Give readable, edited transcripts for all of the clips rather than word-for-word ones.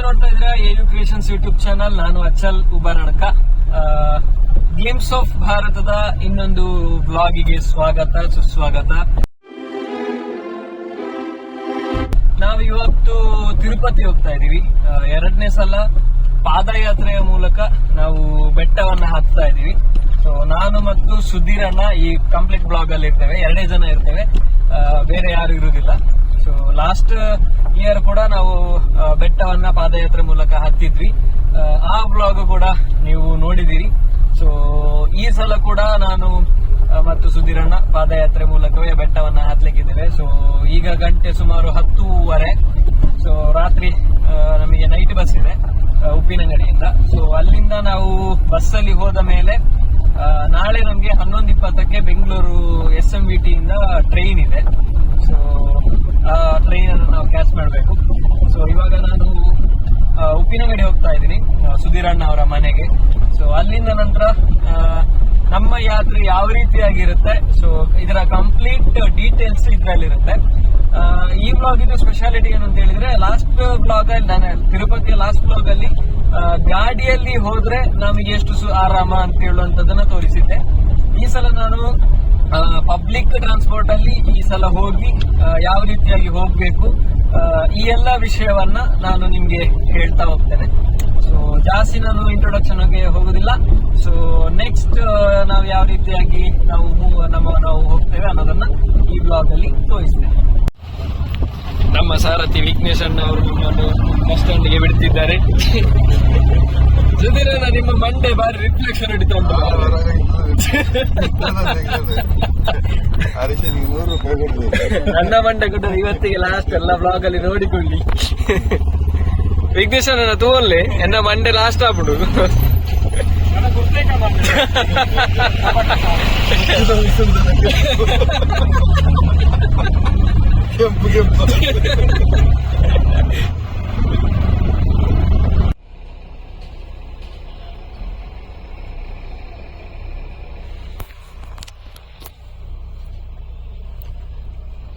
ನೋಡ್ತಾ ಇದ್ರೆ AU creations YouTube channel. ನಾನು ಅಚಲ್ ಉಬರಡ್ಕ. ಗ್ಲಿಮ್ಸ್ ಆಫ್ ಭಾರತದ ಇನ್ನೊಂದು ಬ್ಲಾಗಿಗೆ ಸುಸ್ವಾಗತ. ನಾವು ಇವತ್ತು ತಿರುಪತಿ ಹೋಗ್ತಾ ಇದೀವಿ. 2ನೇ ಸಲ ಪಾದಯಾತ್ರೆಯ ಮೂಲಕ ನಾವು ಬೆಟ್ಟವನ್ನ ಹತ್ತಾ ಇದೀವಿ. ಸೊ ನಾನು ಮತ್ತು ಸುಧೀರ್ ಅಣ್ಣ ಈ ಕಂಪ್ಲೀಟ್ ಬ್ಲಾಗ್ ಅಲ್ಲಿ ಇರ್ತೇವೆ. 2 ಜನ ಇರ್ತೇವೆ, ಬೇರೆ ಯಾರು ಇರುವುದಿಲ್ಲ. ಸೊ ಲಾಸ್ಟ್ ಇಯರ್ ಕೂಡ ನಾವು ಬೆಟ್ಟವನ್ನ ಪಾದಯಾತ್ರೆ ಮೂಲಕ ಹತ್ತಿದ್ವಿ. ಆ ಬ್ಲಾಗ್ ಕೂಡ ನೀವು ನೋಡಿದಿರಿ. ಸೊ ಈ ಸಲ ಕೂಡ ನಾನು ಮತ್ತು ಸುಧೀರಣ್ಣ ಪಾದಯಾತ್ರೆ ಮೂಲಕವೇ ಬೆಟ್ಟವನ್ನ ಹತ್ಲಿಕ್ಕಿದ್ದೇವೆ. ಸೊ ಈಗ ಗಂಟೆ ಸುಮಾರು 10:30. ಸೊ ರಾತ್ರಿ ನಮಗೆ ನೈಟ್ ಬಸ್ ಇದೆ ಉಪ್ಪಿನಂಗಡಿಯಿಂದ. ಸೊ ಅಲ್ಲಿಂದ ನಾವು ಬಸ್ಸಲ್ಲಿ ಹೋದ ಮೇಲೆ ನಾಳೆ ನಮಗೆ 11:20ಕ್ಕೆ ಬೆಂಗಳೂರು SMVT ಇಂದ ಟ್ರೈನ್ ಇದೆ. ಸೊ ಆ ಟ್ರೈನ್ ಅನ್ನು ನಾವು ಕ್ಯಾಚ್ ಮಾಡಬೇಕು. ಸೊ ಇವಾಗ ನಾನು ಉಪ್ಪಿನಂಗಡಿ ಹೋಗ್ತಾ ಇದ್ದೀನಿ ಸುಧೀರಣ್ಣ ಅವರ ಮನೆಗೆ. ಸೊ ಅಲ್ಲಿಂದ ನಂತರ ನಮ್ಮ ಯಾತ್ರೆ ಯಾವ ರೀತಿಯಾಗಿರುತ್ತೆ, ಸೊ ಇದರ ಕಂಪ್ಲೀಟ್ ಡೀಟೇಲ್ಸ್ ಇದ್ರಲ್ಲಿರುತ್ತೆ. ಈ ಬ್ಲಾಗ್ ಇದು ಸ್ಪೆಷಾಲಿಟಿ ಏನು ಅಂತ ಹೇಳಿದ್ರೆ, ಲಾಸ್ಟ್ ಬ್ಲಾಗ್ ಅಲ್ಲಿ ನಾನು ತಿರುಪತಿಯ ಲಾಸ್ಟ್ ಬ್ಲಾಗ್ ಅಲ್ಲಿ ಗಾಡಿಯಲ್ಲಿ ಹೋದ್ರೆ ನಮಗೆ ಎಷ್ಟು ಆರಾಮ ಅಂತ ಹೇಳುವಂತದನ್ನ ತೋರಿಸಿದ್ದೆ. ಈ ಸಲ ನಾನು ಪಬ್ಲಿಕ್ ಟ್ರಾನ್ಸ್ಪೋರ್ಟ್ ಅಲ್ಲಿ ಈ ಸಲ ಹೋಗಿ ಯಾವ ರೀತಿಯಾಗಿ ಹೋಗ್ಬೇಕು ಈ ಎಲ್ಲ ವಿಷಯವನ್ನ ನಾನು ನಿಮ್ಗೆ ಹೇಳ್ತಾ ಹೋಗ್ತೇನೆ. ಸೊ ಜಾಸ್ತಿ ನಾನು ಇಂಟ್ರೊಡಕ್ಷನ್ ಹೋಗುದಿಲ್ಲ. ಸೊ ನೆಕ್ಸ್ಟ್ ನಾವು ಯಾವ ರೀತಿಯಾಗಿ ನಾವು ಹೋಗ್ತೇವೆ ಅನ್ನೋದನ್ನ ಈ ಬ್ಲಾಗ್ ಅಲ್ಲಿ ತೋರಿಸ್ತೇನೆ. ನಮ್ಮ ಸಾರಥಿ ವಿಘ್ನೇಶ್ ಅಣ್ಣ ಅವರು ನಿಮ್ಮನ್ನು ಬಸ್ ಸ್ಟ್ಯಾಂಡ್ಗೆ ಬಿಡ್ತಿದ್ದಾರೆ. ಸುಧೀರಣ್ಣ, ನಿಮ್ಮ ಮಂಡೆ ಬಾರಿ ರಿಫ್ಲೆಕ್ಷನ್ ಹಿಡಿತಾ ಉಂಟು. ನನ್ನ ಮಂಡೆ ಕೂಡ ಇವತ್ತಿಗೆ ಲಾಸ್ಟ್ ಎಲ್ಲ ಬ್ಲಾಗ್ ಅಲ್ಲಿ ನೋಡಿಕೊಳ್ಳಿ. ವಿಘ್ನೇಶ್ ಅಣ್ಣ ತೋರ್ಲೆ ಎನ್ನ ಮಂಡೆ ಲಾಸ್ಟ್ ಆಗ್ಬಿಡು.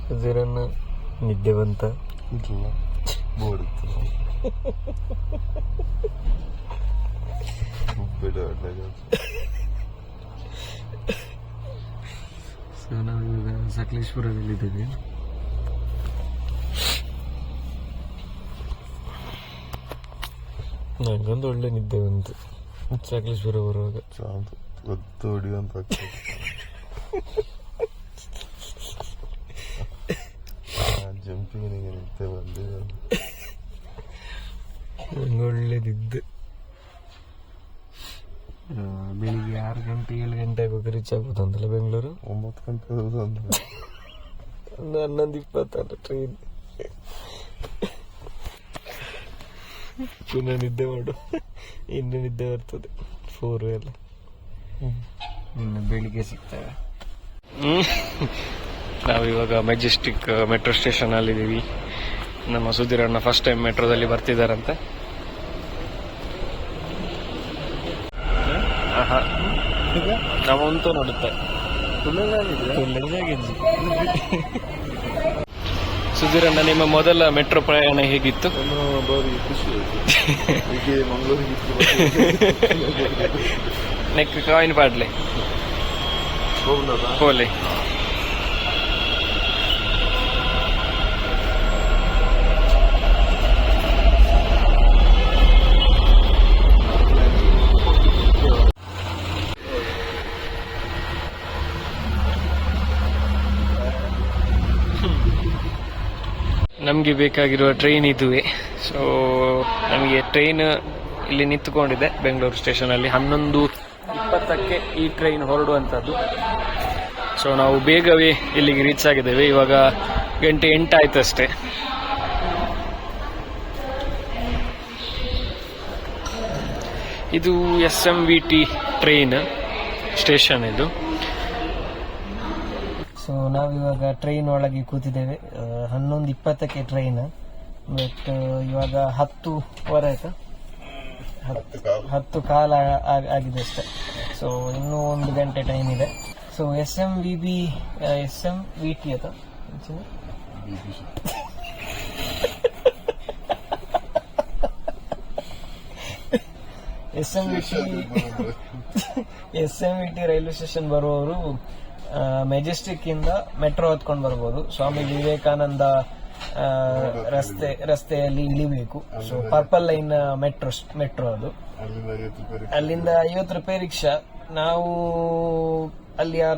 ಸುಧೀರನ್ನ ನಿದ್ದೆ ಬಂತ ಸೊ ನಾವು ಇವಾಗ ಸಕಲೇಶ್ಪುರದಲ್ಲಿದ್ದೇವೆ. ನಂಗೊಂದು ಒಳ್ಳೆ ನಿದ್ದೆ ಬಂತು ಸಕಲೇಶ್ಪುರ ಬರುವಾಗ. ಗೊತ್ತು ಹೊಡಿಯುವಂತ ಜಂಪಿಂಗ್ ನಿದ್ದೆ ಬಂದಿದೆ. ಒಳ್ಳೆದಿದ್ದು ಬೆಳಿಗ್ಗೆ 6 ಗಂಟೆ 7 ಗಂಟೆ ಆಗೋಕೆ ರೀಚ್ ಆಗ್ಬೋದು ಅಂತಲ್ಲ ಬೆಂಗಳೂರು. 9 ಗಂಟೆ 11:20 ಟ್ರೈನ್. ಪುನಃ ನಿದ್ದೆ ಮಾಡು, ಇನ್ನು ನಿದ್ದೆ ಬರ್ತದೆ 4 ಎಲ್ಲ. ಇನ್ನು ಬೆಳಿಗ್ಗೆ ಸಿಗ್ತೇವೆ. ನಾವಿವಾಗ ಮೆಜೆಸ್ಟಿಕ್ ಮೆಟ್ರೋ ಸ್ಟೇಷನ್ ಅಲ್ಲಿದ್ದೀವಿ. ನಮ್ಮ ಸುಧೀರಣ್ಣ ಫಸ್ಟ್ ಟೈಮ್ ಮೆಟ್ರೋದಲ್ಲಿ ಬರ್ತಿದಾರಂತೆ. ನಾವಂತೂ ನೋಡುತ್ತೆ ಸುಧೀರಣ್ಣ, ನಿಮ್ಮ ಮೊದಲ ಮೆಟ್ರೋ ಪ್ರಯಾಣ ಹೇಗಿತ್ತು? ಬಾರಿ ಖುಷಿ ಆಯ್ತು. ಮಂಗಳೂರಿಗೆ ನೆಕ್ ಕಾಯಿನ್ ಪಾಡ್ಲೆ ಹೋಲೆ. ನಮಗೆ ಬೇಕಾಗಿರುವ ಟ್ರೈನ್ ಇದುವೆ. ಸೊ ನಮಗೆ ಟ್ರೈನ್ ಇಲ್ಲಿ ನಿಂತುಕೊಂಡಿದೆ ಬೆಂಗಳೂರು ಸ್ಟೇಷನಲ್ಲಿ. 11:20ಕ್ಕೆ ಈ ಟ್ರೈನ್ ಹೊರಡುವಂಥದ್ದು. ಸೊ ನಾವು ಬೇಗವೇ ಇಲ್ಲಿಗೆ ರೀಚ್ ಆಗಿದ್ದೇವೆ. ಇವಾಗ ಗಂಟೆ 8 ಆಯ್ತು ಅಷ್ಟೇ. ಇದು SMVT ಟ್ರೈನ್ ಸ್ಟೇಷನ್ ಇದು. ಸೊ ನಾವಿವಾಗ ಟ್ರೈನ್ ಒಳಗೆ ಕೂತಿದ್ದೇವೆ. 11:20ಕ್ಕೆ ಟ್ರೈನ್. ಬಟ್ ಇವಾಗ 10:15 ಆಯ್ತಾ, 10 ಕಾಲ ಆಗಿದೆ ಅಷ್ಟೇ. ಸೊ ಇನ್ನೂ 1 ಗಂಟೆ ಟೈಮ್ ಇದೆ. ಸೊ SMVT ಅಥವಾ SMVT ರೈಲ್ವೆ ಸ್ಟೇಷನ್ ಬರುವವರು ಮೆಜೆಸ್ಟಿಕ್ ಇಂದ ಮೆಟ್ರೋ ಹತ್ಕೊಂಡು ಬರ್ಬೋದು. ಸ್ವಾಮಿ ವಿವೇಕಾನಂದ ರಸ್ತೆಯಲ್ಲಿ ಇಳಿಬೇಕು. ಸೊ ಪರ್ಪಲ್ ಲೈನ್ ಮೆಟ್ರೋ ಅದು. ಅಲ್ಲಿಂದ 50 ರೂಪಾಯಿ ರಿಕ್ಷಾ. ನಾವು ಅಲ್ಲಿ ಆ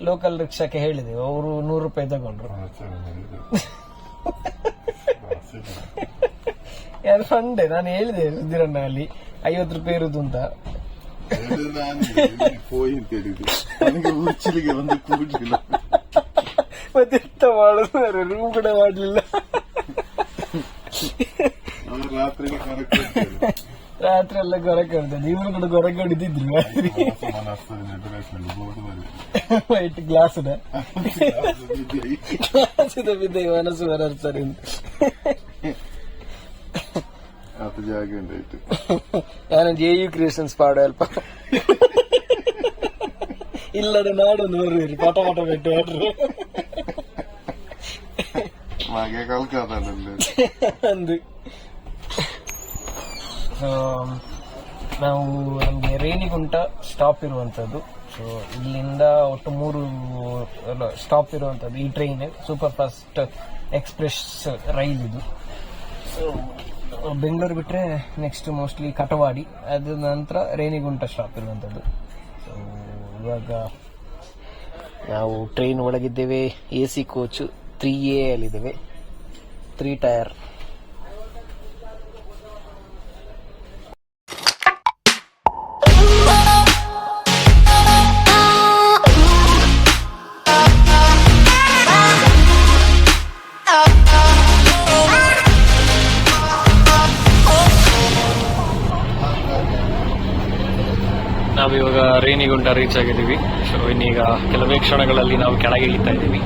ಲೋಕಲ್ ರಿಕ್ಷಾಕ್ಕೆ ಹೇಳಿದೆವು, ಅವರು 100 ರೂಪಾಯಿ ತಗೊಂಡ್ರು. ಯಾರು ಫಂಡೆ ನಾನು ಹೇಳಿದೆ ಸುಧೀರಣ್ಣ ಅಲ್ಲಿ 50 ರೂಪಾಯಿ ಇರುದು ಅಂತ. ಮತ್ತೆಂತ ಮಾಡುದು, ರೂಮ್ ಕೂಡ ಮಾಡ್ಲಿಲ್ಲ. ರಾತ್ರಿ ಎಲ್ಲ ಗೊರಕೆ ಹೊಡೆದ, ನೀವು ಕೂಡ ಗೊರಕೆ ಹೊಡಿತಿದ್ರಿ ವೈಟ್ ಗ್ಲಾಸ್ ಬಿದ್ದ ಮನಸ್ಸು ಬರರ್ತಾರೆ. ನಾನು JU ಕ್ರಿಯೇಷನ್ಸ್ ಪಾಡು ಅಲ್ಪ ಇಲ್ಲದ ನಾಡೊಂದು ಬರ್ರಿ ಪಟ ಪಟ ಬಿಟ್ಟು ಅಂದು. ನಾವು ನಮ್ಗೆ ರೇಣಿಗುಂಟ ಸ್ಟಾಪ್ ಇರುವಂತದ್ದು. ಸೊ ಇಲ್ಲಿಂದ ಒಟ್ಟು 3 ಸ್ಟಾಪ್ ಇರುವಂತದ್ದು ಈ train. Super fast express rail ಇದು. ಸೊ ಬೆಂಗಳೂರು ಬಿಟ್ರೆ ನೆಕ್ಸ್ಟ್ ಮೋಸ್ಟ್ಲಿ ಕಟವಾಡಿ, ಅದ ನಂತರ ರೇಣಿಗುಂಟ ಸ್ಟಾಪ್ ಇರುವಂತದ್ದು. ಸೊ ಇವಾಗ ನಾವು ಟ್ರೈನ್ ಒಳಗಿದ್ದೇವೆ. AC ಕೋಚ್ 3A ಅಲ್ಲಿದ್ದೇವೆ, 3 ಟೈರ್. ನಾವಿವಾಗ ರೇಣಿಗುಂಟ ರೀಚ್ ಆಗಿದ್ದೀವಿ. ಸೊ ಇನ್ನೀಗ ಕೆಲವೇ ಕ್ಷಣಗಳಲ್ಲಿ ನಾವು ಕೆಳಗೆ ಇಳಿತಾ ಇದ್ದೀವಿ.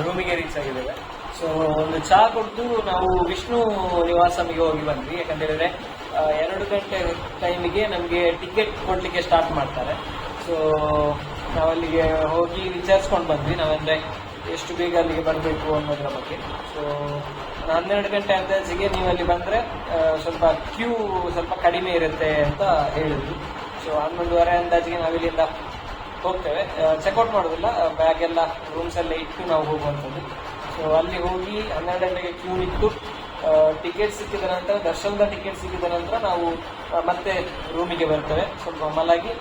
ರೂಮಿಗೆ ರೀಚ್ ಆಗಿದ್ದೇವೆ. ಸೊ ಒಂದು ಚಹಾ ಕೊಟ್ಟು ನಾವು ವಿಷ್ಣು ನಿವಾಸಮಿಗೆ ಹೋಗಿ ಬಂದ್ವಿ. ಯಾಕಂತೇಳಿದ್ರೆ 2 ಗಂಟೆ ಟೈಮಿಗೆ ನಮಗೆ ಟಿಕೆಟ್ ಕೊಡ್ಲಿಕ್ಕೆ ಸ್ಟಾರ್ಟ್ ಮಾಡ್ತಾರೆ. ಸೊ ನಾವಲ್ಲಿಗೆ ಹೋಗಿ ವಿಚಾರಿಸ್ಕೊಂಡು ಬಂದ್ವಿ, ನಾವಂದ್ರೆ ಎಷ್ಟು ಬೇಗ ಅಲ್ಲಿಗೆ ಬರಬೇಕು ಅನ್ನೋದ್ರ ಬಗ್ಗೆ. ಸೊ 12 ಗಂಟೆ ಅಂದಾಜಿಗೆ ನೀವು ಅಲ್ಲಿ ಬಂದ್ರೆ ಸ್ವಲ್ಪ ಕ್ಯೂ ಸ್ವಲ್ಪ ಕಡಿಮೆ ಇರುತ್ತೆ ಅಂತ ಹೇಳಿದ್ವಿ. ಸೊ 11:30 ಅಂದಾಜಿಗೆ ನಾವಿಲ್ಲಿಂದ ಹೋಗ್ತೇವೆ. ಚೆಕ್ಔಟ್ ಮಾಡೋದಿಲ್ಲ, ಬ್ಯಾಗ್ ಎಲ್ಲ ರೂಮ್ಸ್ ಎಲ್ಲ ಇಟ್ಟು ನಾವು ಹೋಗುವಂಥದ್ದು. ಸೊ ಅಲ್ಲಿ ಹೋಗಿ 12 ಗಂಟೆಗೆ ಕ್ಯೂ ಇಟ್ಟು ಟಿಕೆಟ್ ಸಿಕ್ಕಿದ ನಂತರ, ದರ್ಶನದ ಟಿಕೆಟ್ ಸಿಕ್ಕಿದ ನಂತರ ನಾವು ಮತ್ತೆ ರೂಮಿಗೆ ಬರ್ತೇವೆ. ಸ್ವಲ್ಪ ಮಲಗಿ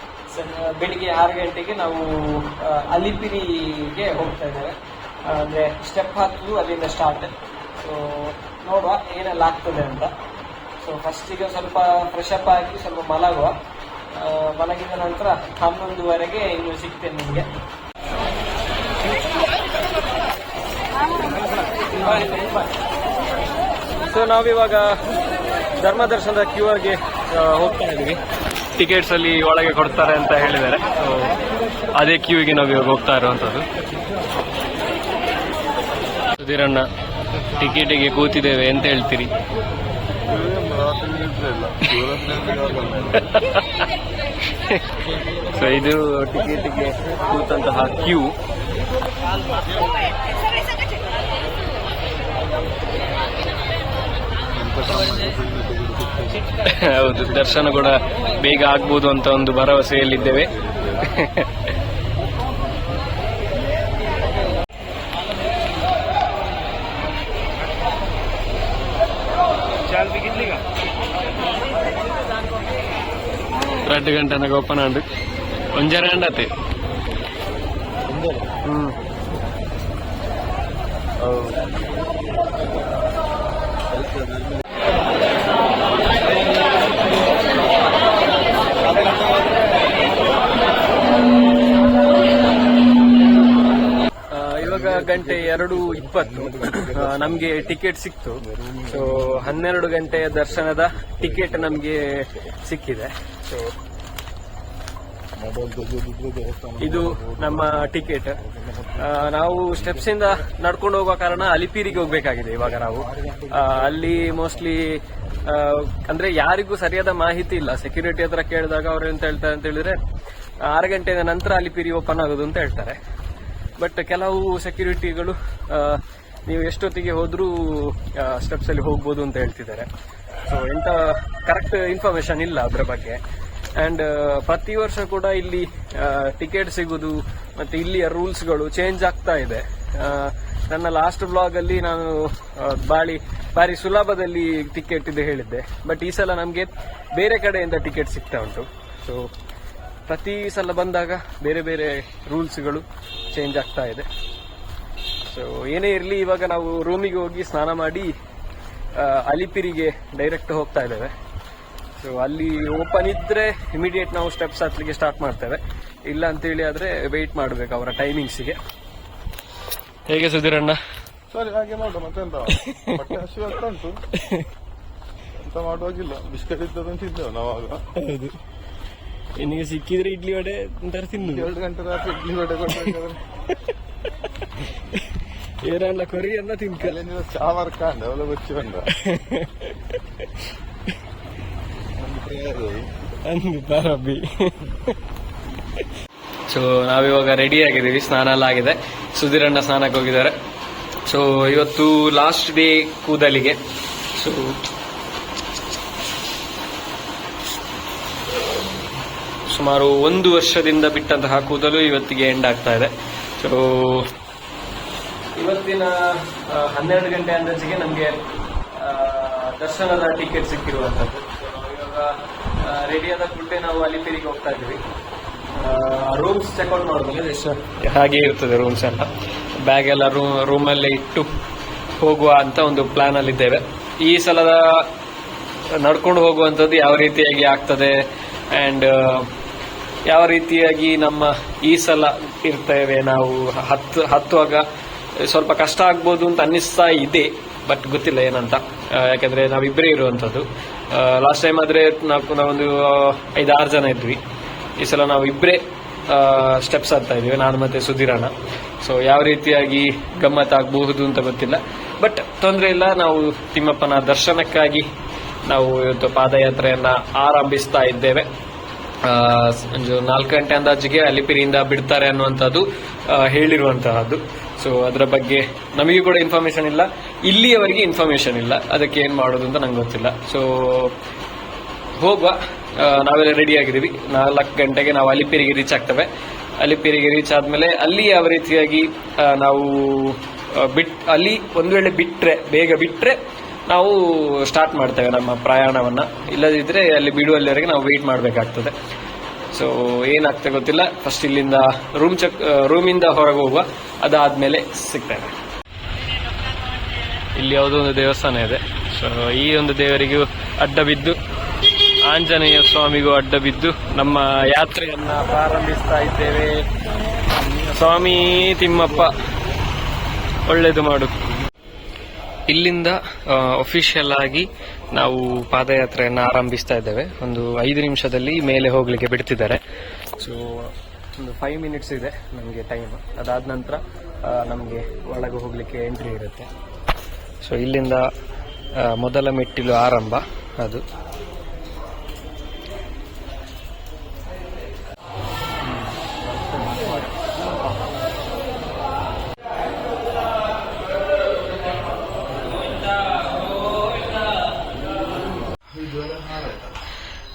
ಬೆಳಿಗ್ಗೆ 6 ಗಂಟೆಗೆ ನಾವು ಅಲಿಪಿರಿಗೆ ಹೋಗ್ತಾ ಇದ್ದೇವೆ. ಅಂದ್ರೆ ಸ್ಟೆಪ್ ಹಾಕುದು ಅಲ್ಲಿಂದ ಸ್ಟಾರ್ಟ್. ಸೊ ನೋಡುವ ಏನೆಲ್ಲ ಆಗ್ತದೆ ಅಂತ. ಸೊ ಫಸ್ಟಿಗೆ ಸ್ವಲ್ಪ ಫ್ರೆಶ್ ಅಪ್ ಆಗಿ ಸ್ವಲ್ಪ ಮಲಗುವ. ಮಲಗಿದ ನಂತರ 11:00ವರೆಗೆ ಇನ್ನು ಸಿಗ್ತೇನೆ ನಿಮಗೆ. ಸೊ ನಾವಿವಾಗ ಧರ್ಮದರ್ಶನದ ಕ್ಯೂಆರ್ಗೆ ಹೋಗ್ತಾ ಇದ್ದೀವಿ. ಟಿಕೆಟ್ಸ್ ಅಲ್ಲಿ ಒಳಗೆ ಕೊಡ್ತಾರೆ ಅಂತ ಹೇಳಿದ್ದಾರೆ. ಸೊ ಅದೇ ಕ್ಯೂಗೆ ನಾವು ಇವಾಗ ಹೋಗ್ತಾ ಇರುವಂತದ್ದು. ಸುಧೀರಣ್ಣ, ಟಿಕೆಟಿಗೆ ಕೂತಿದ್ದೇವೆ ಅಂತ ಹೇಳ್ತೀರಿ? ಸೊ ಇದು ಟಿಕೆಟ್ಗೆ ಕೂತಂತಹ ಕ್ಯೂ. ಹೌದು, ದರ್ಶನ ಕೂಡ ಬೇಗ ಆಗ್ಬೋದು ಅಂತ ಒಂದು ಭರವಸೆಯಲ್ಲಿದ್ದೇವೆ. రెండు గంటల గొప్పన అండి ಒಂಜರಂಡ ಅತ್ತೆ. ಇವಾಗ ಗಂಟೆ 2:20 ನಮ್ಗೆ ಟಿಕೆಟ್ ಸಿಕ್ತು. ಸೊ 12 ಗಂಟೆಯ ದರ್ಶನದ ಟಿಕೆಟ್ ನಮ್ಗೆ ಸಿಕ್ಕಿದೆ. ಸೊ ಮೊಬೈಲ್ ತೆಗೆದಿದ್ರೆ ದೇವಸ್ಥಾನ ಇದು ನಮ್ಮ ಟಿಕೆಟ್. ನಾವು ಸ್ಟೆಪ್ಸ್ ಇಂದ ನಡ್ಕೊಂಡು ಹೋಗುವ ಕಾರಣ ಅಲಿಪಿರಿಗೆ ಹೋಗ್ಬೇಕಾಗಿದೆ ಇವಾಗ ನಾವು. ಅಲ್ಲಿ ಮೋಸ್ಟ್ಲಿ ಅಂದ್ರೆ ಯಾರಿಗೂ ಸರಿಯಾದ ಮಾಹಿತಿ ಇಲ್ಲ. ಸೆಕ್ಯೂರಿಟಿ ಹತ್ರ ಕೇಳಿದಾಗ ಅವ್ರು ಎಂತ ಹೇಳ್ತಾರೆ ಅಂತ ಹೇಳಿದ್ರೆ 6 ಗಂಟೆಯ ನಂತರ ಅಲಿಪಿರಿ ಓಪನ್ ಆಗೋದು ಅಂತ ಹೇಳ್ತಾರೆ. ಬಟ್ ಕೆಲವು ಸೆಕ್ಯೂರಿಟಿಗಳು ನೀವು ಎಷ್ಟೊತ್ತಿಗೆ ಹೋದ್ರೂ ಸ್ಟೆಪ್ಸ್ ಅಲ್ಲಿ ಹೋಗ್ಬೋದು ಅಂತ ಹೇಳ್ತಿದ್ದಾರೆ. ಸೊ ಎಂತ ಕರೆಕ್ಟ್ ಇನ್ಫಾರ್ಮೇಶನ್ ಇಲ್ಲ ಅದ್ರ ಬಗ್ಗೆ. ಅಂಡ್ ಪ್ರತಿ ವರ್ಷ ಕೂಡ ಇಲ್ಲಿ ಟಿಕೆಟ್ ಸಿಗುದು ಮತ್ತೆ ಇಲ್ಲಿಯ ರೂಲ್ಸ್ಗಳು ಚೇಂಜ್ ಆಗ್ತಾ ಇದೆ. ನನ್ನ ಲಾಸ್ಟ್ ಬ್ಲಾಗ್ ಅಲ್ಲಿ ನಾನು ಬಾರಿ ಸುಲಭದಲ್ಲಿ ಟಿಕೆಟ್ ಇದೆ ಹೇಳಿದ್ದೆ. ಬಟ್ ಈ ಸಲ ನಮಗೆ ಬೇರೆ ಕಡೆಯಿಂದ ಟಿಕೆಟ್ ಸಿಗ್ತಾ ಉಂಟು. ಸೊ ಪ್ರತಿ ಸಲ ಬಂದಾಗ ಬೇರೆ ಬೇರೆ ರೂಲ್ಸ್ಗಳು ಚೇಂಜ್ ಆಗ್ತಾ ಇದೆ. ಸೊ ಏನೇ ಇರಲಿ, ಇವಾಗ ನಾವು ರೂಮಿಗೆ ಹೋಗಿ ಸ್ನಾನ ಮಾಡಿ ಅಲಿಪಿರಿಗೆ ಡೈರೆಕ್ಟ್ ಹೋಗ್ತಾ ಇದ್ದೇವೆ. ಸೊ ಅಲ್ಲಿ ಓಪನ್ ಇದ್ರೆ ಇಮಿಡಿಯೇಟ್ ನಾವು ಸ್ಟೆಪ್ಸ್ ಹತ್ತಲಿಕ್ಕೆ ಸ್ಟಾರ್ಟ್ ಮಾಡ್ತೇವೆ. ಇಲ್ಲ ಅಂತೇಳಿ ಆದ್ರೆ ವೆಯ್ಟ್ ಮಾಡಬೇಕು ಅವರ ಟೈಮಿಂಗ್ಸ್ಗೆ. ಹೇಗೆ ಸುಧೀರಣ್ಣ? ಸರಿ, ಹಾಗೆ ಮಾಡು. ಮತ್ತೆಂತ ಹೊಟ್ಟೆ ಹಸಿವು ಆಗ್ತಾ ಉಂಟು, ಎಂತ ಮಾಡುವಾಗಿಲ್ಲ. ಬಿಸ್ಕೆಟ್ ಇದ್ದದಂತ ತಿಂದೆವು ನಾವಾಗ. ಹೌದು, ನಿನಗೆ ಸಿಕ್ಕಿದ್ರೆ ಇಡ್ಲಿ ವಡೆ ಅಂತಾರೆ ತಿನ್ನು. 2 ಗಂಟೆ ರಾತ್ರಿ ಇಡ್ಲಿ ವಡೆ ಕೊಡ್ಬೇಕಾದ್ರೆ ಏರಲ್ಲ ಕೊರಿಯನ್ನ ತಿನ್ಕಲ್ಲ. ನೀವು ಚಾವರ್ ಕಾಂಡ ಅವಳ ಬಚ್ಚಿ ಬಂದ ಅಂದಿದ್ದಾರಬ್ಬಿ. ಸೊ ನಾವಿವಾಗ ರೆಡಿ ಆಗಿದ್ದೀವಿ, ಸ್ನಾನ ಎಲ್ಲ ಆಗಿದೆ. ಸುಧೀರಣ್ಣ ಸ್ನಾನಕ್ಕೆ ಹೋಗಿದ್ದಾರೆ. ಸೊ ಇವತ್ತು ಲಾಸ್ಟ್ ಡೇ ಕೂದಲಿಗೆ. ಸೊ ಸುಮಾರು 1 ವರ್ಷದಿಂದ ಬಿಟ್ಟಂತಹ ಕೂದಲು ಇವತ್ತಿಗೆ ಎಂಡ್ ಆಗ್ತಾ ಇದೆ. ಸೊ ಇವತ್ತಿನ 12 ಗಂಟೆ ಅಂದಾಜಿಗೆ ನಮಗೆ ದರ್ಶನದ ಟಿಕೆಟ್ ಸಿಕ್ಕಿರುವಂತದ್ದು. ಇವಾಗ ರೆಡಿಯಾದ ಕೂಡಲೇ ನಾವು ಅಲಿಪಿರಿಗೆ ಹೋಗ್ತಾ ಇದ್ದೀವಿ. ರೂಮ್ಸ್ ಚೆಕ್ಔಟ್ ಮಾಡಿದ್ಮೇಲೆ ಹಾಗೆ ಇರ್ತದೆ ರೂಮ್ಸ್ ಎಲ್ಲ. ಬ್ಯಾಗ್ ಎಲ್ಲ ರೂಮಲ್ಲೇ ಇಟ್ಟು ಹೋಗುವ ಅಂತ ಒಂದು ಪ್ಲಾನ್ ಅಲ್ಲಿ ಇದ್ದೇವೆ. ಈ ಸಲದ ನಡ್ಕೊಂಡು ಹೋಗುವಂಥದ್ದು ಯಾವ ರೀತಿಯಾಗಿ ಆಗ್ತದೆ ಅಂಡ್ ಯಾವ ರೀತಿಯಾಗಿ ನಮ್ಮ ಈ ಸಲ ಇರ್ತೇವೆ ನಾವು ಹತ್ತುವಾಗ ಸ್ವಲ್ಪ ಕಷ್ಟ ಆಗ್ಬೋದು ಅಂತ ಅನ್ನಿಸ್ತಾ ಇದೆ. ಬಟ್ ಗೊತ್ತಿಲ್ಲ ಏನಂತ, ಯಾಕಂದ್ರೆ ನಾವಿಬ್ಬರೇ ಇರುವಂಥದ್ದು. ಲಾಸ್ಟ್ ಟೈಮ್ ಆದ್ರೆ ನಾವೊಂದು 5-6 ಜನ ಇದ್ವಿ. ಈ ಸಲ ನಾವು ಇಬ್ಬರೇ ಸ್ಟೆಪ್ಸ್ ಆಗ್ತಾ ಇದೀವಿ, ನಾನು ಮತ್ತೆ ಸುಧೀರಣ್ಣ. ಸೊ ಯಾವ ರೀತಿಯಾಗಿ ಗಮ್ಮತ್ತಾಗಬಹುದು ಅಂತ ಗೊತ್ತಿಲ್ಲ. ಬಟ್ ತೊಂದರೆ ಇಲ್ಲ, ನಾವು ತಿಮ್ಮಪ್ಪನ ದರ್ಶನಕ್ಕಾಗಿ ನಾವು ಇವತ್ತು ಪಾದಯಾತ್ರೆಯನ್ನ ಆರಂಭಿಸ್ತಾ ಇದ್ದೇವೆ. 4 ಗಂಟೆ ಅಂದಾಜಿಗೆ ಅಲಿಪಿರಿಯಿಂದ ಬಿಡ್ತಾರೆ ಅನ್ನುವಂಥದ್ದು ಹೇಳಿರುವಂತಹದ್ದು. ಸೊ ಅದರ ಬಗ್ಗೆ ನಮಗೆ ಕೂಡ ಇನ್ಫಾರ್ಮೇಶನ್ ಇಲ್ಲ, ಇಲ್ಲಿಯವರೆಗೆ ಇನ್ಫಾರ್ಮೇಶನ್ ಇಲ್ಲ. ಅದಕ್ಕೆ ಏನ್ ಮಾಡೋದು ಅಂತ ನಂಗೆ ಗೊತ್ತಿಲ್ಲ. ಸೊ ಹೋಗುವ, ನಾವೆಲ್ಲ ರೆಡಿ ಆಗಿದ್ದೀವಿ. 4 ಗಂಟೆಗೆ ನಾವು ಅಲಿಪಿರಿಗೆ ರೀಚ್ ಆಗ್ತೇವೆ. ಅಲಿಪಿರಿಗೆ ರೀಚ್ ಆದ್ಮೇಲೆ ಅಲ್ಲಿ ಯಾವ ರೀತಿಯಾಗಿ ನಾವು ಅಲ್ಲಿ ಒಂದು ವೇಳೆ ಬೇಗ ಬಿಟ್ರೆ ನಾವು ಸ್ಟಾರ್ಟ್ ಮಾಡ್ತೇವೆ ನಮ್ಮ ಪ್ರಯಾಣವನ್ನ. ಇಲ್ಲದಿದ್ರೆ ಅಲ್ಲಿ ಬಿಡುವಲ್ಲಿವರೆಗೆ ನಾವು ವೇಟ್ ಮಾಡಬೇಕಾಗ್ತದೆ. ಸೊ ಏನಾಗ್ತದೆ ಗೊತ್ತಿಲ್ಲ. ಫಸ್ಟ್ ಇಲ್ಲಿಂದ ರೂಮಿಂದ ಹೊರಗೆ ಹೋಗುವ, ಅದಾದ್ಮೇಲೆ ಸಿಗ್ತೇವೆ. ಇಲ್ಲಿ ಯಾವುದೋ ಒಂದು ದೇವಸ್ಥಾನ ಇದೆ. ಸೊ ಈ ಒಂದು ದೇವರಿಗೂ ಅಡ್ಡ ಬಿದ್ದು, ಆಂಜನೇಯ ಸ್ವಾಮಿಗೂ ಅಡ್ಡ ಬಿದ್ದು ನಮ್ಮ ಯಾತ್ರೆಯನ್ನ ಪ್ರಾರಂಭಿಸ್ತಾ ಇದ್ದೇವೆ. ಸ್ವಾಮಿ ತಿಮ್ಮಪ್ಪ ಒಳ್ಳೇದು ಮಾಡು. ಇಲ್ಲಿಂದ ಅಫಿಷಿಯಲ್ ಆಗಿ ನಾವು ಪಾದಯಾತ್ರೆಯನ್ನು ಆರಂಭಿಸ್ತಾ ಇದ್ದೇವೆ. ಒಂದು 5 ನಿಮಿಷದಲ್ಲಿ ಮೇಲೆ ಹೋಗ್ಲಿಕ್ಕೆ ಬಿಡ್ತಿದ್ದಾರೆ. ಸೊ ಒಂದು 5 ಮಿನಿಟ್ಸ್ ಇದೆ ನಮಗೆ ಟೈಮ್. ಅದಾದ ನಂತರ ನಮಗೆ ಒಳಗೆ ಹೋಗ್ಲಿಕ್ಕೆ ಎಂಟ್ರಿ ಇರುತ್ತೆ. ಸೊ ಇಲ್ಲಿಂದ ಮೊದಲ ಮೆಟ್ಟಿಲು ಆರಂಭ. ಅದು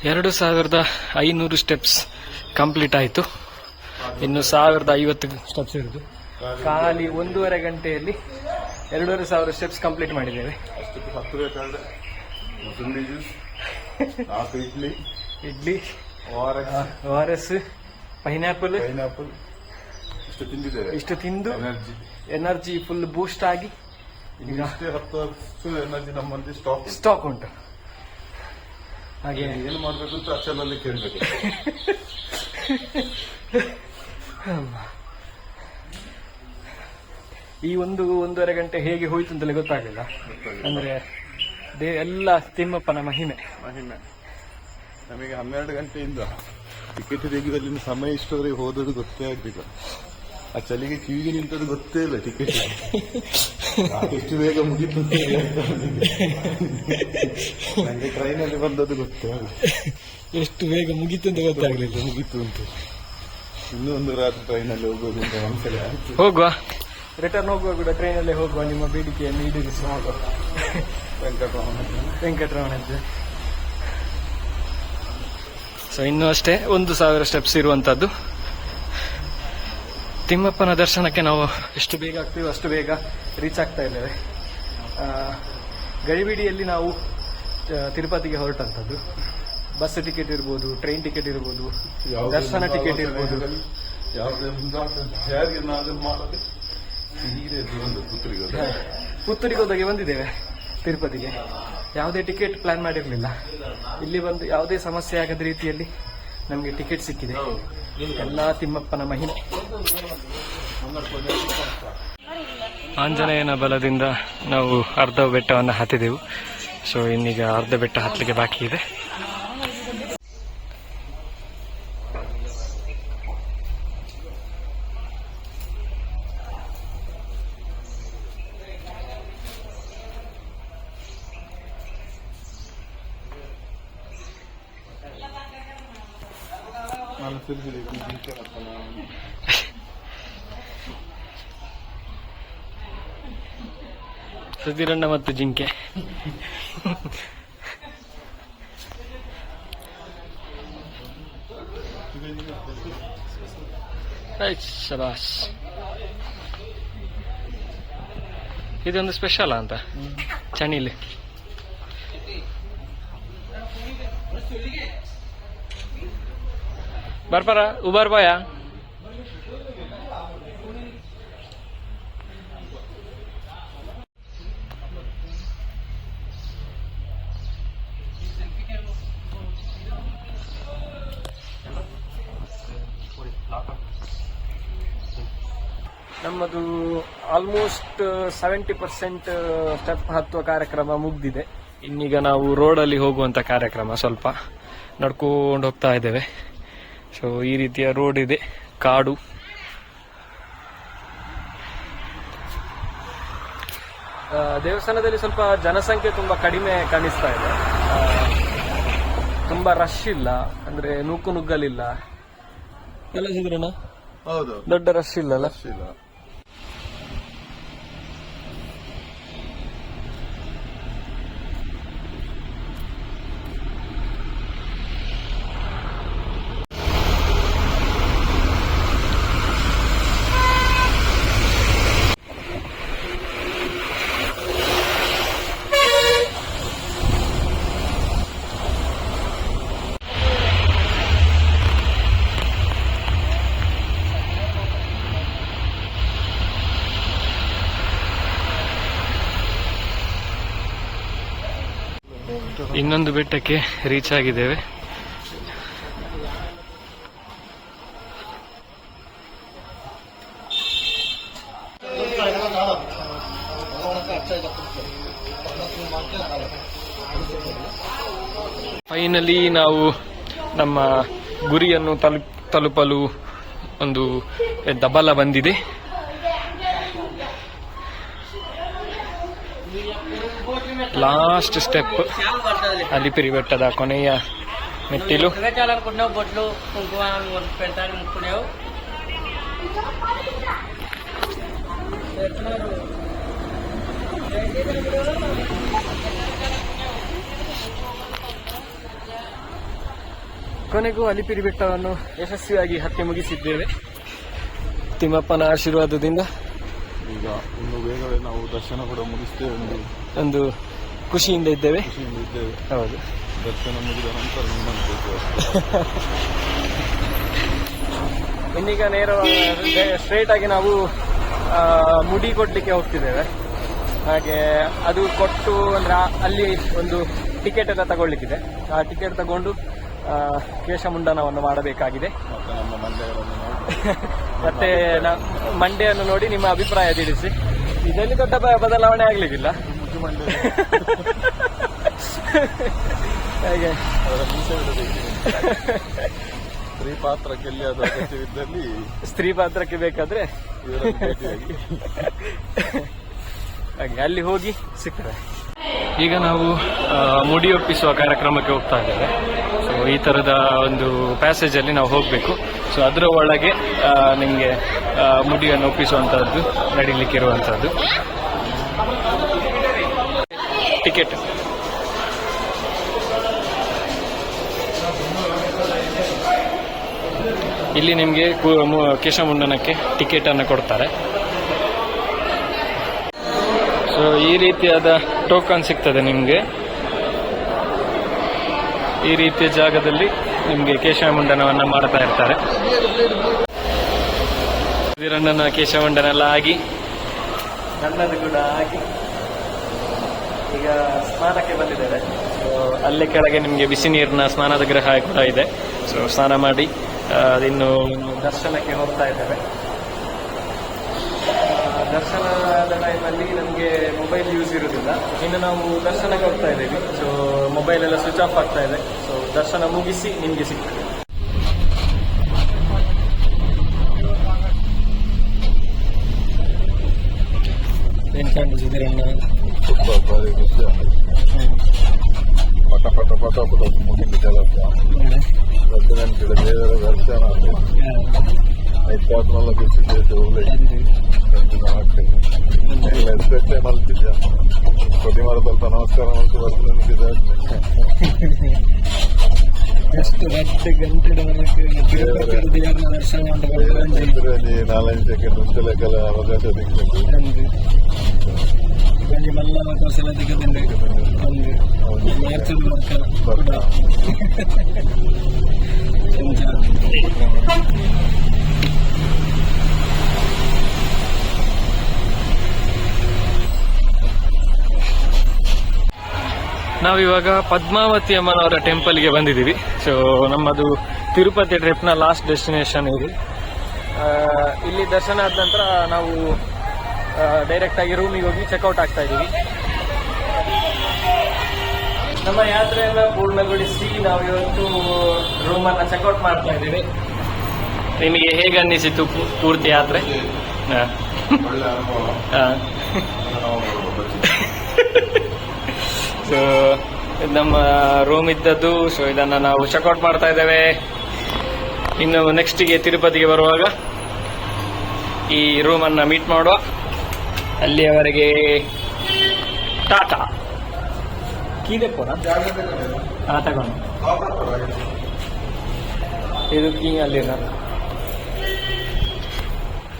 2500 ಸ್ಟೆಪ್ಸ್ ಕಂಪ್ಲೀಟ್ ಆಯಿತು. ಇನ್ನು 1050 ಸ್ಟೆಪ್ಸ್ ಇರುದು. ಖಾಲಿ 1.5 ಗಂಟೆಯಲ್ಲಿ 2500 ಸ್ಟೆಪ್ಸ್ ಕಂಪ್ಲೀಟ್ ಮಾಡಿದ್ದೇವೆ. ಇಡ್ಲಿ, ORS, ಪೈನಾಪಲ್ ಇಷ್ಟು ತಿಂದು ಎನರ್ಜಿ ಫುಲ್ ಬೂಸ್ಟ್ ಆಗಿ ಈಗ ಎನರ್ಜಿ ನಮ್ಮಲ್ಲಿ ಸ್ಟಾಕ್ ಉಂಟು. ಹಾಗೆ ಏನು ಮಾಡಬೇಕು ಅಂತ ಅಚ್ಚಲಲ್ಲಿ ಕೇಳಬೇಕು. ಈ 1.5 ಗಂಟೆ ಹೇಗೆ ಹೋಯ್ತು ಅಂತಲೇ ಗೊತ್ತಾಗಲಿಲ್ಲ. ಅಂದ್ರೆ ಎಲ್ಲ ತಿಮ್ಮಪ್ಪನ ಮಹಿಮೆ. ನಮಗೆ 12 ಗಂಟೆಯಿಂದ ಟಿಕೆಟ್ ತೆಗೆಯುವಲ್ಲಿ ಸಮಯ ಇಷ್ಟವರೆಗೆ ಹೋದದ್ದು ಗೊತ್ತೇ ಆಗ್ಲಿಲ್ಲ. ಆ ಚಳಿಗೆ ಕಿವಿಗೆ ನಿಂತದ್ದು ಗೊತ್ತೇ ಇಲ್ಲ ಟಿಕೆಟ್ ಎಷ್ಟು ಬೇಗ ಮುಗಿತು ಅಂತ ನನಗೆ ಟ್ರೈನಲ್ಲಿ ಬಂದದ್ದು ಗೊತ್ತೇ ಆಗಲಿಲ್ಲ. ಎಷ್ಟು ಬೇಗ ಮುಗೀತು ಅಂತ ಗೊತ್ತಾಗ್ಲಿಲ್ಲ. ಮುಗಿತು ಅಂತ ಇನ್ನೂ ಒಂದು ರಾತ್ರಿ ಟ್ರೈನಲ್ಲಿ ಹೋಗೋದು ಅಂತ ಒಂದ್ಸಲ ಆಯ್ತು. ಹೋಗುವ, ರಿಟರ್ನ್ ಹೋಗುವ ಕೂಡ ಟ್ರೈನಲ್ಲೇ ಹೋಗುವ. ನಿಮ್ಮ ಬೇಡಿಕೆಯನ್ನು ಈಡೇರಿಸಿ ಹೋಗುವ. ವೆಂಕಟರಮಣದ್ದು. ಸೊ ಇನ್ನೂ ಅಷ್ಟೇ 1000 ಸ್ಟೆಪ್ಸ್ ಇರುವಂತದ್ದು. ತಿಮ್ಮಪ್ಪನ ದರ್ಶನಕ್ಕೆ ನಾವು ಎಷ್ಟು ಬೇಗ ಆಗ್ತೀವೋ ಅಷ್ಟು ಬೇಗ ರೀಚ್ ಆಗ್ತಾ ಇದ್ದೇವೆ. ಗಡಿಬಿಡಿಯಲ್ಲಿ ನಾವು ತಿರುಪತಿಗೆ ಹೊರಟಂಥದ್ದು. ಬಸ್ ಟಿಕೆಟ್ ಇರ್ಬೋದು, ಟ್ರೈನ್ ಟಿಕೆಟ್ ಇರ್ಬೋದು, ದರ್ಶನ ಟಿಕೆಟ್ ಇರ್ಬೋದು. ಪುತ್ತೂರಿಗೆ ಹೋದಾಗೆ ಬಂದಿದ್ದೇವೆ ತಿರುಪತಿಗೆ. ಯಾವುದೇ ಟಿಕೆಟ್ ಪ್ಲಾನ್ ಮಾಡಿರಲಿಲ್ಲ. ಇಲ್ಲಿ ಬಂದು ಯಾವುದೇ ಸಮಸ್ಯೆ ಆಗದ ರೀತಿಯಲ್ಲಿ ನಮಗೆ ಟಿಕೆಟ್ ಸಿಕ್ಕಿದೆ. ಎಲ್ಲ ತಿಮ್ಮಪ್ಪನ ಮಹಿಮೆ. ಆಂಜನೇಯನ ಬಲದಿಂದ ನಾವು ಅರ್ಧ ಬೆಟ್ಟವನ್ನು ಹತ್ತಿದೆವು. ಸೊ ಇನ್ನೀಗ ಅರ್ಧ ಬೆಟ್ಟ ಹತ್ತಲಿಕ್ಕೆ ಬಾಕಿ ಇದೆ. ಸುಧೀರಣ್ಣ ಮತ್ತು ಜಿಂಕೆ. ಶಬಾಷ್. ಇದೊಂದು ಸ್ಪೆಷಲ್ ಅಂತ ಚಣಿಲಿ. ಬರ್ಬಾರ ಉಬಾರ್ ಬಾಯ. ನಮ್ಮದು ಆಲ್ಮೋಸ್ಟ್ 70% ಸ್ಟೆಪ್ ಹತ್ತುವ ಕಾರ್ಯಕ್ರಮ ಮುಗ್ದಿದೆ. ಇನ್ನೀಗ ನಾವು ರೋಡಲ್ಲಿ ಹೋಗುವಂತ ಕಾರ್ಯಕ್ರಮ. ಸ್ವಲ್ಪ ನಡ್ಕೊಂಡು ಹೋಗ್ತಾ ಇದ್ದೇವೆ. ಸೊ ಈ ರೀತಿಯ ರೋಡ್ ಇದೆ, ಕಾಡು. ದೇವಸ್ಥಾನದಲ್ಲಿ ಸ್ವಲ್ಪ ಜನಸಂಖ್ಯೆ ತುಂಬಾ ಕಡಿಮೆ ಕಾಣಿಸ್ತಾ ಇದೆ. ತುಂಬಾ ರಶ್ ಇಲ್ಲ, ಅಂದ್ರೆ ನೂಕು ನುಗ್ಗಲಿಲ್ಲ. ಎಲ್ಲ ಸಿದ್ರಣ್ಣ ಹೌದು, ದೊಡ್ಡ ರಶ್ ಇಲ್ಲಲ್ಲ. ಇನ್ನೊಂದು ಬೆಟ್ಟಕ್ಕೆ ರೀಚ್ ಆಗಿದ್ದೇವೆ. ಫೈನಲಿ ನಾವು ನಮ್ಮ ಗುರಿಯನ್ನು ತಲುಪಲು ಒಂದು ದಬಲ ಬಂದಿದೆ. ಲಾಸ್ಟ್ ಸ್ಟೆಪ್ ಅಲಿಪಿರಿ ಬೆಟ್ಟದ ಕೊನೆಯ ಮೆಟ್ಟಿಲು. ಕೊನೆಗೂ ಅಲಿಪಿರಿ ಬೆಟ್ಟವನ್ನು ಯಶಸ್ವಿಯಾಗಿ ಹತ್ತಿ ಮುಗಿಸಿದ್ದೇವೆ ತಿಮ್ಮಪ್ಪನ ಆಶೀರ್ವಾದದಿಂದ. ಈಗ ಇನ್ನು ಬೇಗವೇ ನಾವು ದರ್ಶನ ಕೂಡ ಮುಗಿಸ್ತೇವೆ. ಒಂದು ಖುಷಿಯಿಂದ ಇದ್ದೇವೆ. ಹೌದು, ದರ್ಶನ ಮುಗಿದ ನಂತರ ಇನ್ನೀಗ ಸ್ಟ್ರೈಟ್ ಆಗಿ ನಾವು ಮುಡಿ ಕೊಡ್ಲಿಕ್ಕೆ ಹೋಗ್ತಿದ್ದೇವೆ. ಹಾಗೆ ಅದು ಕೊಟ್ಟು ಅಂದ್ರೆ ಅಲ್ಲಿ ಒಂದು ಟಿಕೆಟ್ ಎಲ್ಲ ತಗೊಳ್ಳಿಕ್ಕಿದೆ. ಆ ಟಿಕೆಟ್ ತಗೊಂಡು ಕೇಶಮುಂಡನವನ್ನು ಮಾಡಬೇಕಾಗಿದೆ. ಮತ್ತೆ ಮಂಡೆಯನ್ನು ನೋಡಿ ನಿಮ್ಮ ಅಭಿಪ್ರಾಯ ತಿಳಿಸಿ. ಇದರಲ್ಲಿ ದೊಡ್ಡ ಬದಲಾವಣೆ ಆಗ್ಲಿಕ್ಕಿಲ್ಲ. ಹಾಗೆ ಸ್ತ್ರೀ ಪಾತ್ರಕ್ಕೆ ಎಲ್ಲಿ ಅದು ಅಗತ್ಯವಿದ್ದಲ್ಲಿ ಸ್ತ್ರೀ ಪಾತ್ರಕ್ಕೆ ಬೇಕಾದ್ರೆ ಇವರನ್ನು ಭೇಟಿಯಾಗಿ ಹಾಗೆ ಅಲ್ಲಿ ಹೋಗಿ ಸಿಗ್ತದೆ. ಈಗ ನಾವು ಮುಡಿ ಒಪ್ಪಿಸುವ ಕಾರ್ಯಕ್ರಮಕ್ಕೆ ಹೋಗ್ತಾ ಇದ್ದೇವೆ. ಸೊ ಈ ತರದ ಒಂದು ಪ್ಯಾಸೇಜ್ ಅಲ್ಲಿ ನಾವು ಹೋಗಬೇಕು. ಸೊ ಅದರ ಒಳಗೆ ನಿಮಗೆ ಮುಡಿಯನ್ನು ಒಪ್ಪಿಸುವಂತಹದ್ದು ನಡೀಲಿಕ್ಕೆ ಇರುವಂತಹದ್ದು. ಟಿಕೆಟ್ ಇಲ್ಲಿ ನಿಮಗೆ ಕೇಶಮುಂಡನಕ್ಕೆ ಟಿಕೆಟ್ ಅನ್ನು ಕೊಡ್ತಾರೆ. ಸೊ ಈ ರೀತಿಯಾದ ಟೋಕನ್ ಸಿಗ್ತದೆ ನಿಮಗೆ. ಈ ರೀತಿಯ ಜಾಗದಲ್ಲಿ ನಿಮಗೆ ಕೇಶಮುಂಡನವನ್ನ ಮಾಡ್ತಾ ಇರ್ತಾರೆ. ವೀರಣ್ಣನ ಕೇಶಮುಂಡನೆಲ್ಲ ಆಗಿ ನನ್ನದು ಕೂಡ ಆಗಿ ಈಗ ಸ್ನಾನಕ್ಕೆ ಬಂದಿದ್ದೇವೆ. ಸೊ ಅಲ್ಲೇ ಕೆಳಗೆ ನಿಮಗೆ ಬಿಸಿ ನೀರಿನ ಸ್ನಾನದ ಗೃಹ ಕೂಡ ಇದೆ. ಸೊ ಸ್ನಾನ ಮಾಡಿ ಇನ್ನು ದರ್ಶನಕ್ಕೆ ಹೋಗ್ತಾ ಇದ್ದೇವೆ. ದರ್ಶನದ ಟೈಮಲ್ಲಿ ನಮಗೆ ಮೊಬೈಲ್ ಯೂಸ್ ಇರುವುದಿಲ್ಲ. ಇನ್ನು ನಾವು ದರ್ಶನಕ್ಕೆ ಹೋಗ್ತಾ ಇದ್ದೇವೆ. ಸೊ ಮೊಬೈಲ್ ಎಲ್ಲ ಸ್ವಿಚ್ ಆಫ್ ಆಗ್ತಾ ಇದೆ. ಸೊ ದರ್ಶನ ಮುಗಿಸಿ ನಿಮಗೆ ಸಿಗ್ತದೆ. ಏನ್ ಕಾಣಿಸಿದ್ರೆ ತುಂಬ ಭಾರಿ ದೃಶ್ಯ. ಪಟ ಪಟ ಪಟ ಪಟ ಮುಗಿದ ಕೆಲಸ 10 ಗಂಟೆ ದೇವರ ದರ್ಶನ ಆಯ್ತಾದ್ಮೇಲೆ ಬಿಸಿದ್ದು ಒಳ್ಳೆ ಎಷ್ಟೇ ಮಲ್ತಿದ್ದ ಪ್ರತಿ ಮಾರ ಸ್ವಲ್ಪ ನಮಸ್ಕಾರ ಮಾಡ್ತು ಬರ್ತಿದ್ದ. ಎಷ್ಟು 10 ಗಂಟೆ 4-5 ಸೆಕೆಂಡ್ ಮುಂಚೆಲೆಲ್ಲ ಅವಕಾಶ ಸಿಗ್ತದೆ. ಮಲ್ಲ ಅವಕಾಶ ಎಲ್ಲ ತೆಗೆದಂಡೆ ನಾವಿವಾಗ ಪದ್ಮಾವತಿ ಅಮ್ಮನವರ ಟೆಂಪಲ್ಗೆ ಬಂದಿದ್ದೀವಿ. ಸೊ ನಮ್ಮದು ತಿರುಪತಿ ಟ್ರಿಪ್ನ ಲಾಸ್ಟ್ ಡೆಸ್ಟಿನೇಷನ್ ಇದು. ಇಲ್ಲಿ ದರ್ಶನ ಆದ ನಂತರ ನಾವು ಡೈರೆಕ್ಟ್ ಆಗಿ ರೂಮಿಗೆ ಹೋಗಿ ಚೆಕ್ಔಟ್ ಆಗ್ತಾ ಇದ್ದೀವಿ. ನಮ್ಮ ಯಾತ್ರೆಯನ್ನ ಪೂರ್ಣಗೊಳಿಸಿ ನಾವು ಇವತ್ತು ರೂಮನ್ನು ಚೆಕ್ಔಟ್ ಮಾಡ್ತಾ ಇದ್ದೀವಿ. ನಿಮಗೆ ಹೇಗೆ ಅನ್ನಿಸಿತು ಪೂರ್ತಿ ಯಾತ್ರೆ? ಒಳ್ಳೆ ಅನುಭವ. ಸೊ ನಮ್ಮ ರೂಮ್ ಇದ್ದದ್ದು. ಸೊ ಇದನ್ನ ನಾವು ಚೆಕ್ಔಟ್ ಮಾಡ್ತಾ ಇದ್ದೇವೆ. ಇನ್ನು ನೆಕ್ಸ್ಟಿಗೆ ತಿರುಪತಿಗೆ ಬರುವಾಗ ಈ ರೂಮನ್ನು ಮೀಟ್ ಮಾಡುವ. ಅಲ್ಲಿಯವರೆಗೆ ಟಾಟಾ. ಕೀದೆ ಪೋನ ತಗೊಂಡು ಇದು ಕೀ ಅಲ್ಲಿನ.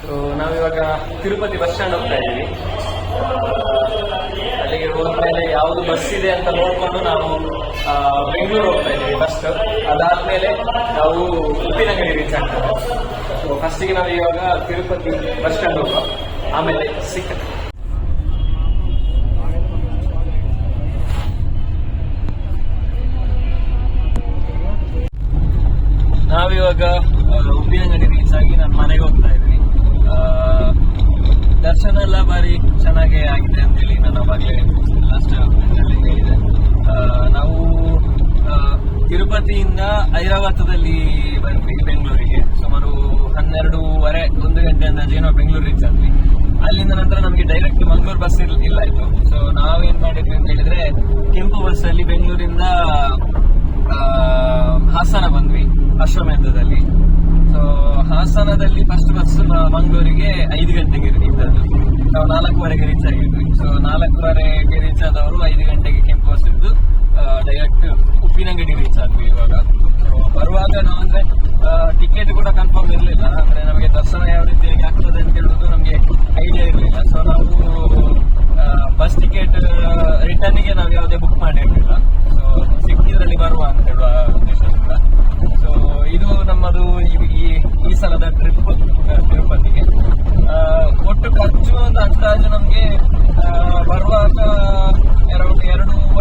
ಸೊ ನಾವಿವಾಗ ತಿರುಪತಿ ಬಸ್ ಸ್ಟ್ಯಾಂಡ್ ಹೋಗ್ತಾ ಇದ್ದೀವಿ. ಅಲ್ಲಿಗೆ ಹೋದ್ಮೇಲೆ ಯಾವುದು ಬಸ್ ಇದೆ ಅಂತ ನೋಡ್ಕೊಂಡು ನಾವು ಬೆಂಗಳೂರು ಹೋಗ್ತಾ ಇದ್ದೀವಿ ಫಸ್ಟ್. ಅದಾದ್ಮೇಲೆ ನಾವು ಉಪ್ಪಿನಂಗಡಿ ರೀಚ್ ಆಗ್ತೇವೆ. ಸೊ ಫಸ್ಟಿಗೆ ನಾವು ಇವಾಗ ತಿರುಪತಿ ಬಸ್ ಸ್ಟ್ಯಾಂಡ್ ಹೋಗುವ, ಆಮೇಲೆ ಸಿಕ್ಕತ್ತೆ. ನಾವಿವಾಗ ಉಪ್ಪಿನಂಗಡಿ ರೀಚ್ ಆಗಿ ನನ್ನ ಮನೆಗೆ ಹೋಗ್ತಾ ಇದ್ವಿ. ದರ್ಶನ ಎಲ್ಲ ಬಾರಿ ಚೆನ್ನಾಗೇ ಆಗಿದೆ ಅಂತೇಳಿ ನಾನು ಅವಾಗಲೇ ಲಾಸ್ಟ್ ಹೇಳಿದೆ. ನಾವು ತಿರುಪತಿಯಿಂದ ಐರಾವತದಲ್ಲಿ ಬಂದ್ವಿ ಬೆಂಗಳೂರಿಗೆ. ಸುಮಾರು 12:30-1 ಗಂಟೆ ಅಂದಾಜು ನಾವು ಬೆಂಗಳೂರು ರೀಚ್ ಆದ್ವಿ. ಅಲ್ಲಿಂದ ನಂತರ ನಮಗೆ ಡೈರೆಕ್ಟ್ ಮಂಗಳೂರು ಬಸ್ ಇಲ್ಲ ಇತ್ತು. ಸೊ ನಾವೇನ್ ಮಾಡಿದ್ವಿ ಅಂತ ಹೇಳಿದ್ರೆ ಕೆಂಪು ಬಸ್ ಅಲ್ಲಿ ಬೆಂಗಳೂರಿಂದ ಹಾಸನ ಬಂದ್ವಿ ಅಶ್ವಮೇಧದಲ್ಲಿ. ಸೊ ಹಾಸನದಲ್ಲಿ ಫಸ್ಟ್ ಬಸ್ ಮಂಗಳೂರಿಗೆ 5 ಗಂಟೆಗೆ ಇದ್ದದ್ದು. ನಾವು 4:15ಗೆ ರೀಚ್ ಆಗಿದ್ವಿ. ಸೊ 4:15ಗೆ ರೀಚ್ ಆದವರು 5 ಗಂಟೆಗೆ ಕೆಂಪು ಬಸ್ ಇದ್ದು ಡೈರೆಕ್ಟ್ ಉಪ್ಪಿನಂಗಡಿ ರೀಚ್ ಆದ್ವಿ. ಇವಾಗ ಬರುವಾಗ ನಾವು ಅಂದ್ರೆ ಟಿಕೆಟ್ ಕೂಡ ಕನ್ಫರ್ಮ್ ಇರಲಿಲ್ಲ. ಅಂದ್ರೆ ನಮಗೆ ದರ್ಶನ ಯಾವ ರೀತಿಯಾಗಿ ಆಗ್ತದೆ ಅಂತ ಹೇಳುದು ನಮಗೆ ಐಡಿಯಾ ಇರಲಿಲ್ಲ. ಸೊ ನಾವು ಬಸ್ ಟಿಕೆಟ್ ರಿಟರ್ನ್ಗೆ ನಾವು ಯಾವುದೇ ಬುಕ್ ಮಾಡಿರಲಿಲ್ಲ. ಸೊ ಸಿಕ್ಕಿದ್ರಲ್ಲಿ ಬರುವ ಅಂತ ಹೇಳುವ ಉದ್ದೇಶದಿಂದ. ಸೊ ಇದು ನಮ್ಮದು ಈ ಸಲದ ಟ್ರಿಪ್ ತಿರುಪತಿಗೆ. ಒಟ್ಟು ಖರ್ಚು ಒಂದು ಅಂದಾಜು ನಮಗೆ ಬರುವಾಗ 2.5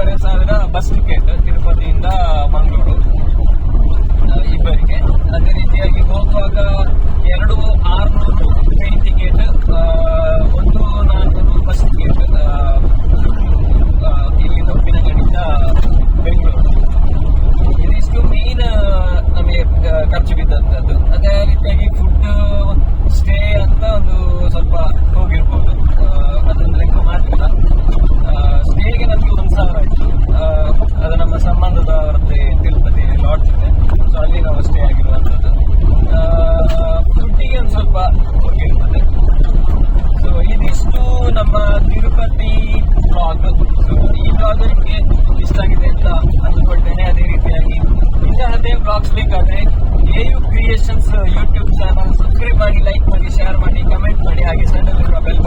ಕ್ರಿಯೇಷನ್ಸ್ ಯೂಟ್ಯೂಬ್ ಚಾನಲ್ ಸಬ್ಸ್ಕ್ರೈಬ್ ಮಾಡಿ, ಲೈಕ್ ಮಾಡಿ, ಶೇರ್ ಮಾಡಿ, ಕಮೆಂಟ್ ಮಾಡಿ, ಹಾಗೆ ಸಣ್ಣ ಬೆಲ್